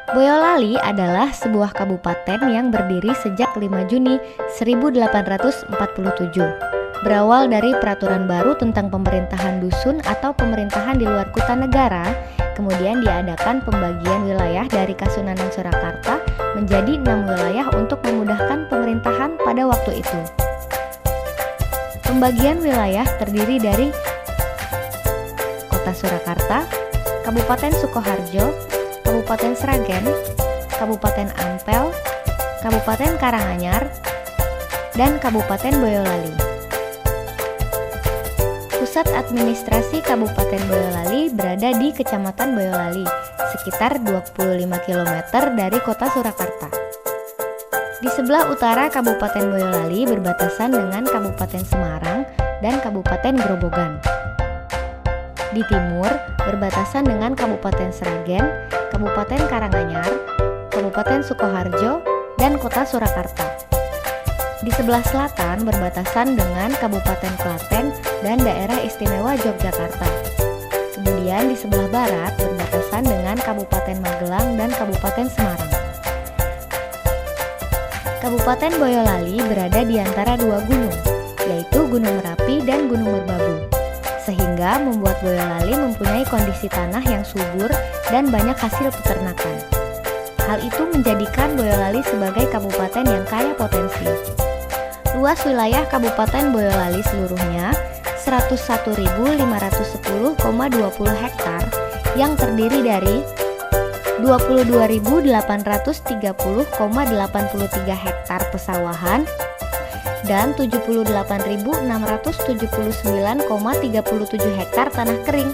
Boyolali adalah sebuah kabupaten yang berdiri sejak 5 Juni 1847. Berawal dari peraturan baru tentang pemerintahan dusun atau pemerintahan di luar kuta negara, kemudian diadakan pembagian wilayah dari Kasunanan Surakarta menjadi 6 wilayah untuk memudahkan pemerintahan pada waktu itu. Pembagian wilayah terdiri dari Kota Surakarta, Kabupaten Sukoharjo, Kabupaten Sragen, Kabupaten Ampel, Kabupaten Karanganyar, dan Kabupaten Boyolali. Pusat administrasi Kabupaten Boyolali berada di Kecamatan Boyolali, sekitar 25 km dari Kota Surakarta. Di sebelah utara Kabupaten Boyolali berbatasan dengan Kabupaten Semarang dan Kabupaten Grobogan. Di timur berbatasan dengan Kabupaten Sragen, Kabupaten Karanganyar, Kabupaten Sukoharjo, dan Kota Surakarta. Di sebelah selatan berbatasan dengan Kabupaten Klaten dan Daerah Istimewa Yogyakarta. Kemudian di sebelah barat berbatasan dengan Kabupaten Magelang dan Kabupaten Semarang. Kabupaten Boyolali berada di antara dua gunung, yaitu Gunung Merapi dan Gunung Merbabu, sehingga membuat Boyolali mempunyai kondisi tanah yang subur dan banyak hasil peternakan. Hal itu menjadikan Boyolali sebagai kabupaten yang kaya potensi. Luas wilayah Kabupaten Boyolali seluruhnya 101.510,20 hektar yang terdiri dari 22.830,83 hektar pesawahan dan 78.679,37 hektar tanah kering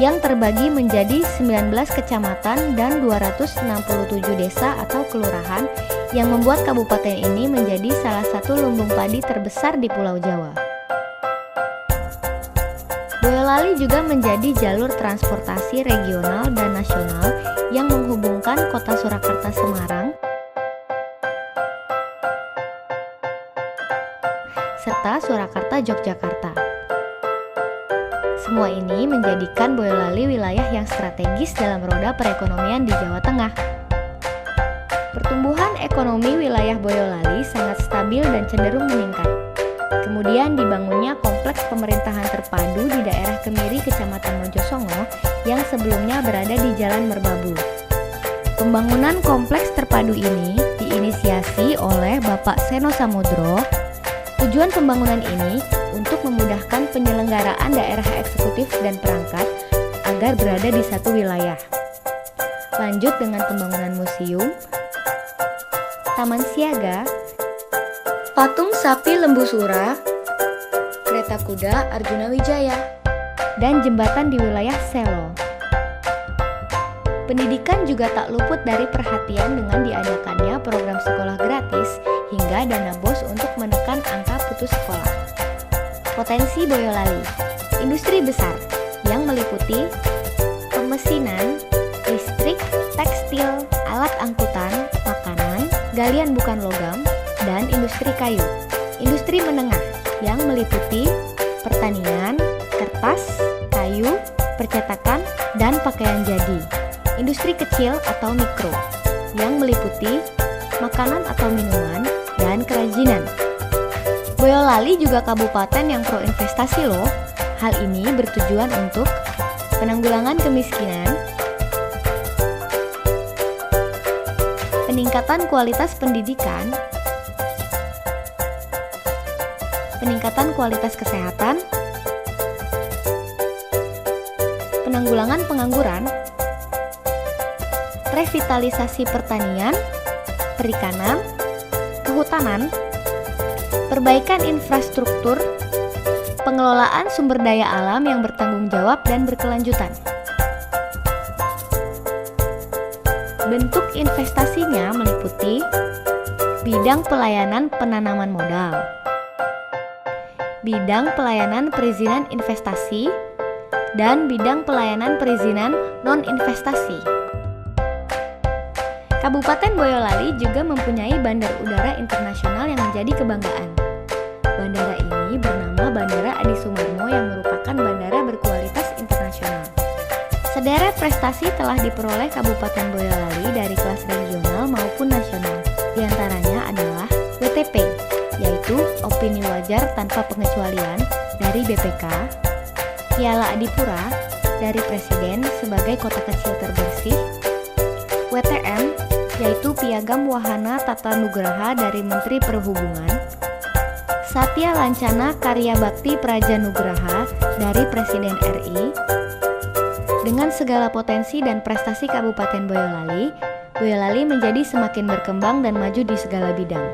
yang terbagi menjadi 19 kecamatan dan 267 desa atau kelurahan yang membuat kabupaten ini menjadi salah satu lumbung padi terbesar di Pulau Jawa. Boyolali juga menjadi jalur transportasi regional dan nasional yang menghubungkan kota Surakarta Semarang serta Surakarta Yogyakarta. Semua ini menjadikan Boyolali wilayah yang strategis dalam roda perekonomian di Jawa Tengah. Pertumbuhan ekonomi wilayah Boyolali sangat stabil dan cenderung meningkat. Kemudian dibangunnya kompleks pemerintahan terpadu di daerah Kemiri, Kecamatan Mojosongo yang sebelumnya berada di Jalan Merbabu. Pembangunan kompleks terpadu ini diinisiasi oleh Bapak Seno Samudro. Tujuan pembangunan ini untuk memudahkan penyelenggaraan daerah eksekutif dan perangkat agar berada di satu wilayah. Lanjut dengan pembangunan museum, taman siaga, patung sapi Lembu Sura, kereta kuda Arjuna Wijaya, dan jembatan di wilayah Selo. Pendidikan juga tak luput dari perhatian dengan diadakannya program sekolah gratis hingga dana BOS untuk menekan angka putus sekolah. Potensi Boyolali, industri besar yang meliputi pemesinan, listrik, tekstil, alat angkutan, makanan, galian bukan logam, dan industri kayu. Industri menengah yang meliputi pertanian, kertas, kayu, percetakan, dan pakaian jadi. Industri kecil atau mikro yang meliputi makanan atau minuman dan kerajinan. Boyolali juga kabupaten yang pro investasi loh. Hal ini bertujuan untuk penanggulangan kemiskinan, peningkatan kualitas pendidikan, peningkatan kualitas kesehatan, penanggulangan pengangguran, revitalisasi pertanian, perikanan, kehutanan, perbaikan infrastruktur, pengelolaan sumber daya alam yang bertanggung jawab dan berkelanjutan. Bentuk investasinya meliputi bidang pelayanan penanaman modal, bidang pelayanan perizinan investasi, dan bidang pelayanan perizinan non-investasi. Kabupaten Boyolali juga mempunyai bandar udara internasional yang menjadi kebanggaan. Bandara ini bernama Bandara Adi Sumarmo yang merupakan bandara berkualitas internasional. Sederet prestasi telah diperoleh Kabupaten Boyolali dari kelas regional maupun nasional. Di antaranya adalah WTP, yaitu Opini Wajar Tanpa Pengecualian dari BPK, Piala Adipura dari Presiden sebagai Kota Kecil Terbersih, WTM, yaitu Piagam Wahana Tata Nugraha dari Menteri Perhubungan, Satya Lancana Karya Bakti Praja Nugraha dari Presiden RI. Dengan segala potensi dan prestasi Kabupaten Boyolali, Boyolali menjadi semakin berkembang dan maju di segala bidang.